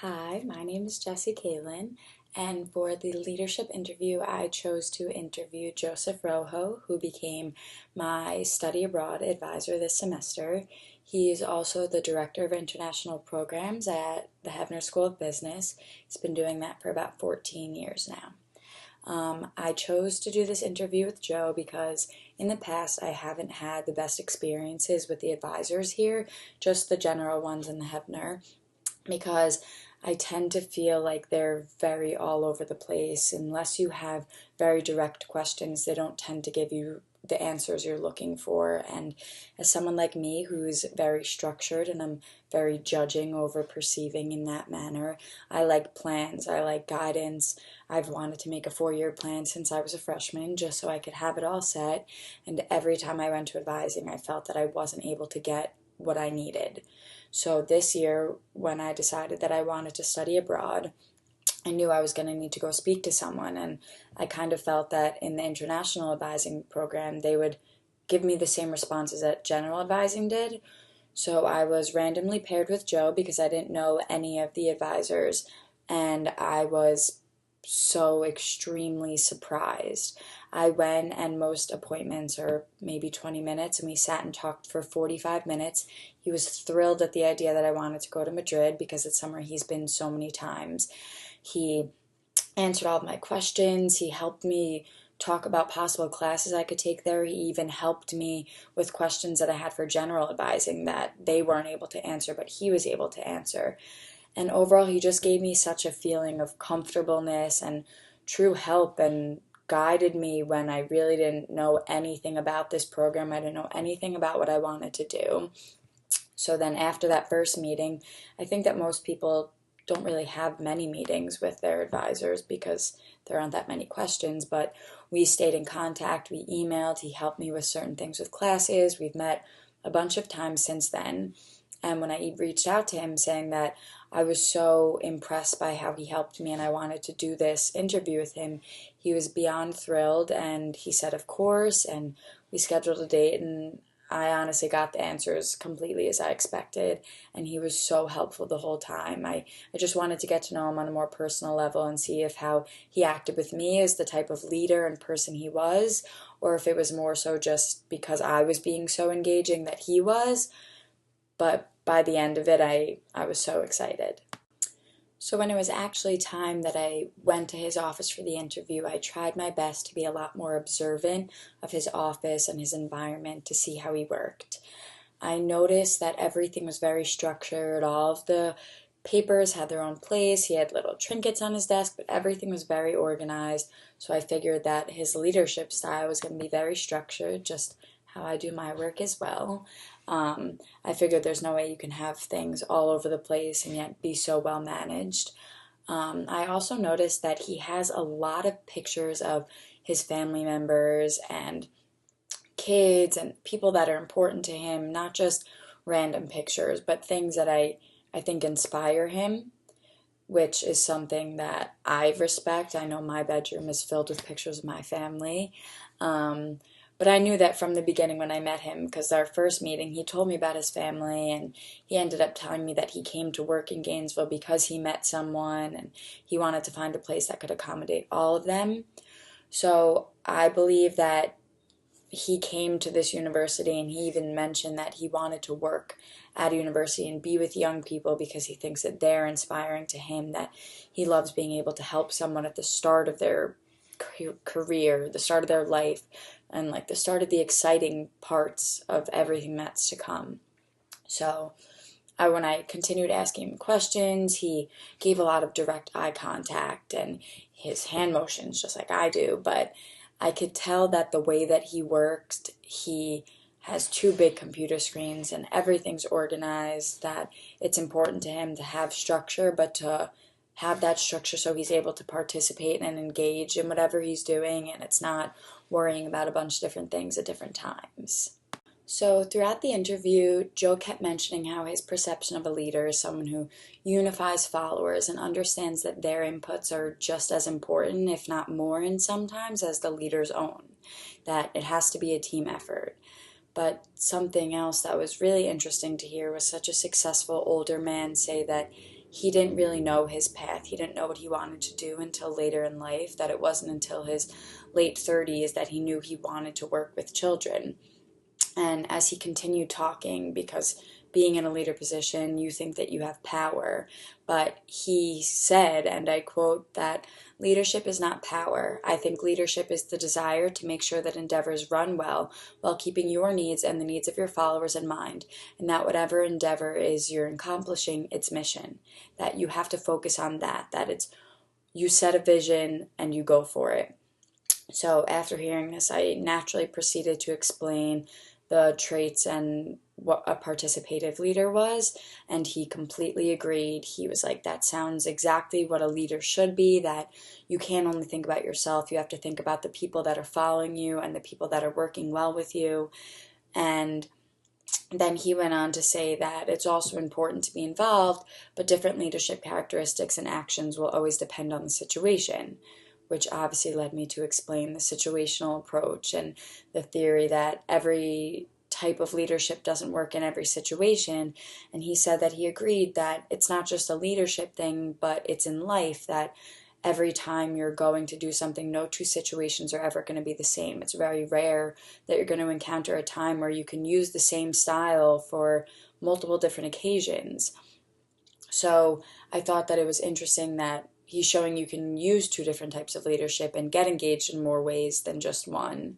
Hi, my name is Jessie Kalin, and for the leadership interview, I chose to interview Joseph Rojo, who became my study abroad advisor this semester. He is also the director of international programs at the Hefner School of Business. He's been doing that for about 14 years now. I chose to do this interview with Joe because in the past I haven't had the best experiences with the advisors here, just the general ones in the Hefner, because I tend to feel like they're very all over the place. Unless you have very direct questions, they don't tend to give you the answers you're looking for. And as someone like me who's very structured and I'm very judging over perceiving in that manner, I like plans, I like guidance. I've wanted to make a 4-year plan since I was a freshman just so I could have it all set. And every time I went to advising, I felt that I wasn't able to get what I needed. So this year, when I decided that I wanted to study abroad, I knew I was going to need to go speak to someone. And I kind of felt that in the international advising program, they would give me the same responses that general advising did. So I was randomly paired with Joe because I didn't know any of the advisors, and I was so extremely surprised. I went, and most appointments are maybe 20 minutes, and we sat and talked for 45 minutes. He was thrilled at the idea that I wanted to go to Madrid because it's somewhere he's been so many times. He answered all of my questions. He helped me talk about possible classes I could take there. He even helped me with questions that I had for general advising that they weren't able to answer, but he was able to answer. And overall, he just gave me such a feeling of comfortableness and true help, and guided me when I really didn't know anything about this program. I didn't know anything about what I wanted to do. So then after that first meeting, I think that most people don't really have many meetings with their advisors because there aren't that many questions, but we stayed in contact, we emailed, he helped me with certain things with classes, we've met a bunch of times since then. And when I reached out to him saying that I was so impressed by how he helped me and I wanted to do this interview with him, he was beyond thrilled, and he said, of course, and we scheduled a date, and I honestly got the answers completely as I expected, and he was so helpful the whole time. I just wanted to get to know him on a more personal level and see if how he acted with me as the type of leader and person he was, or if it was more so just because I was being so engaging that he was. But by the end of it, I was so excited. So when it was actually time that I went to his office for the interview, I tried my best to be a lot more observant of his office and his environment to see how he worked. I noticed that everything was very structured. All of the papers had their own place. He had little trinkets on his desk, but everything was very organized. So I figured that his leadership style was going to be very structured, just how I do my work as well. I figured there's no way you can have things all over the place and yet be so well managed. I also noticed that he has a lot of pictures of his family members and kids and people that are important to him, not just random pictures, but things that I think inspire him, which is something that I respect. I know my bedroom is filled with pictures of my family. But I knew that from the beginning when I met him, because our first meeting, he told me about his family, and he ended up telling me that he came to work in Gainesville because he met someone, and he wanted to find a place that could accommodate all of them. So I believe that he came to this university, and he even mentioned that he wanted to work at a university and be with young people because he thinks that they're inspiring to him, that he loves being able to help someone at the start of their career, the start of their life, and like the start of the exciting parts of everything that's to come. So when I continued asking him questions, he gave a lot of direct eye contact and his hand motions just like I do, but I could tell that the way that he worked, he has 2 big computer screens and everything's organized, that it's important to him to have structure, but to have that structure so he's able to participate and engage in whatever he's doing, and it's not worrying about a bunch of different things at different times. So throughout the interview, Joe kept mentioning how his perception of a leader is someone who unifies followers and understands that their inputs are just as important, if not more, and sometimes as the leader's own, that it has to be a team effort. But something else that was really interesting to hear was such a successful older man say that he didn't really know his path. He didn't know what he wanted to do until later in life, that it wasn't until his late 30s that he knew he wanted to work with children. And as he continued talking, because being in a leader position, you think that you have power. But he said, and I quote, that leadership is not power. I think leadership is the desire to make sure that endeavors run well while keeping your needs and the needs of your followers in mind, and that whatever endeavor is you're accomplishing its mission, that you have to focus on that it's you set a vision and you go for it. So after hearing this, I naturally proceeded to explain the traits and what a participative leader was, and he completely agreed. He was like, that sounds exactly what a leader should be, that you can't only think about yourself, you have to think about the people that are following you and the people that are working well with you. And then he went on to say that it's also important to be involved, but different leadership characteristics and actions will always depend on the situation, which obviously led me to explain the situational approach and the theory that every type of leadership doesn't work in every situation. And he said that he agreed that it's not just a leadership thing, but it's in life, that every time you're going to do something, no two situations are ever going to be the same. It's very rare that you're going to encounter a time where you can use the same style for multiple different occasions. So I thought that it was interesting that he's showing you can use two different types of leadership and get engaged in more ways than just one.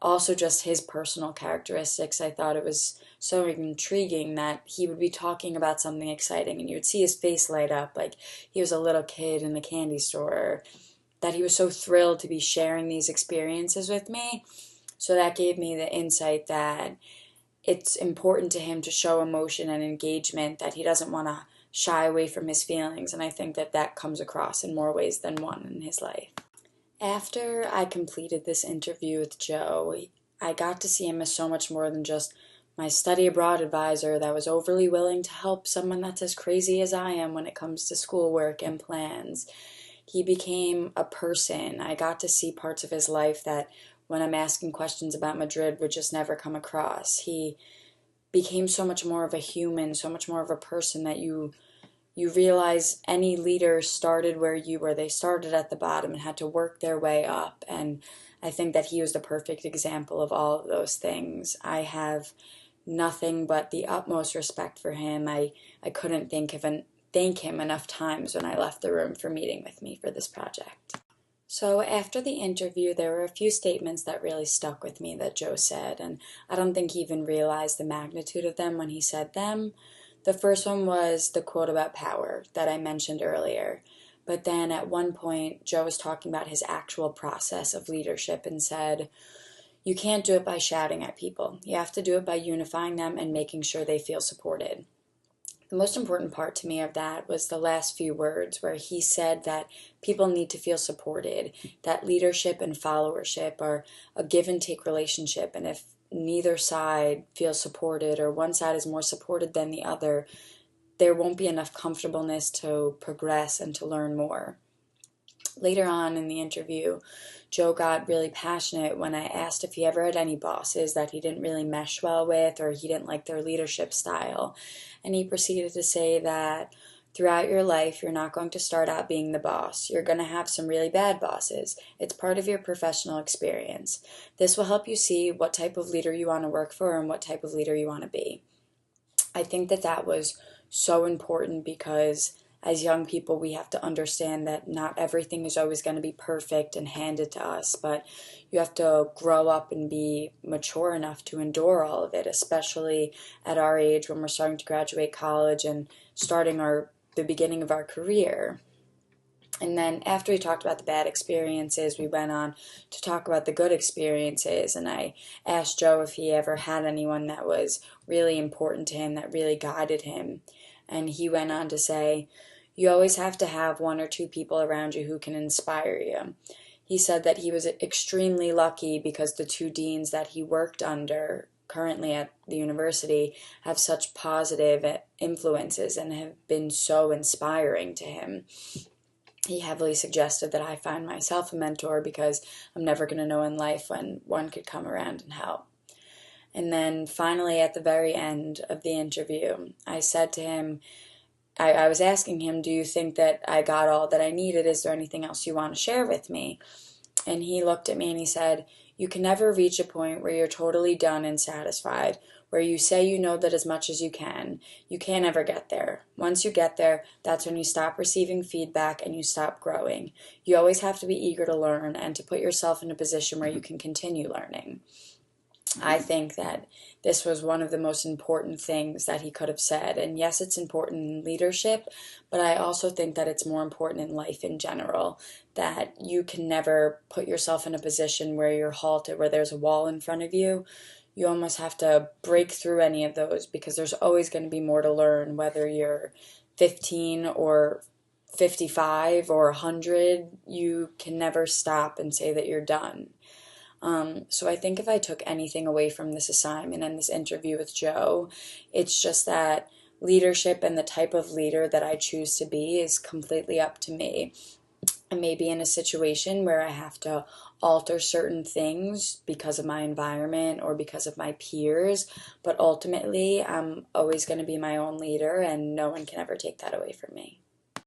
Also, just his personal characteristics, I thought it was so intriguing that he would be talking about something exciting and you would see his face light up like he was a little kid in the candy store, that he was so thrilled to be sharing these experiences with me. So that gave me the insight that it's important to him to show emotion and engagement, that he doesn't want to shy away from his feelings, and I think that that comes across in more ways than one in his life. After I completed this interview with Joe, I got to see him as so much more than just my study abroad advisor that was overly willing to help someone that's as crazy as I am when it comes to schoolwork and plans. He became a person. I got to see parts of his life that when I'm asking questions about Madrid would just never come across. He became so much more of a human, so much more of a person, that you realize any leader started where you were. They started at the bottom and had to work their way up. And I think that he was the perfect example of all of those things. I have nothing but the utmost respect for him. I couldn't thank him enough times when I left the room for meeting with me for this project. So after the interview, there were a few statements that really stuck with me that Joe said, and I don't think he even realized the magnitude of them when he said them. The first one was the quote about power that I mentioned earlier. But then at one point, Joe was talking about his actual process of leadership and said, you can't do it by shouting at people. You have to do it by unifying them and making sure they feel supported. The most important part to me of that was the last few words where he said that people need to feel supported, that leadership and followership are a give and take relationship, and if neither side feels supported or one side is more supported than the other, there won't be enough comfortableness to progress and to learn more. Later on in the interview, Joe got really passionate when I asked if he ever had any bosses that he didn't really mesh well with or he didn't like their leadership style. And he proceeded to say that throughout your life, you're not going to start out being the boss. You're going to have some really bad bosses. It's part of your professional experience. This will help you see what type of leader you want to work for and what type of leader you want to be. I think that that was so important because as young people, we have to understand that not everything is always going to be perfect and handed to us, but you have to grow up and be mature enough to endure all of it, especially at our age when we're starting to graduate college and starting the beginning of our career. And then after we talked about the bad experiences, we went on to talk about the good experiences. And I asked Joe if he ever had anyone that was really important to him, that really guided him. And he went on to say, you always have to have one or two people around you who can inspire you. He said that he was extremely lucky because the two deans that he worked under currently at the university have such positive influences and have been so inspiring to him. He heavily suggested that I find myself a mentor because I'm never going to know in life when one could come around and help. And then finally, at the very end of the interview, I said to him, I was asking him, do you think that I got all that I needed? Is there anything else you want to share with me? And he looked at me and he said, you can never reach a point where you're totally done and satisfied, where you say you know that as much as you can. You can't ever get there. Once you get there, that's when you stop receiving feedback and you stop growing. You always have to be eager to learn and to put yourself in a position where you can continue learning. I think that this was one of the most important things that he could have said. And yes, it's important in leadership, but I also think that it's more important in life in general, that you can never put yourself in a position where you're halted, where there's a wall in front of you. You almost have to break through any of those because there's always going to be more to learn, whether you're 15 or 55 or 100. You can never stop and say that you're done. So I think if I took anything away from this assignment and this interview with Joe, it's just that leadership and the type of leader that I choose to be is completely up to me. I may be in a situation where I have to alter certain things because of my environment or because of my peers, but ultimately I'm always going to be my own leader and no one can ever take that away from me.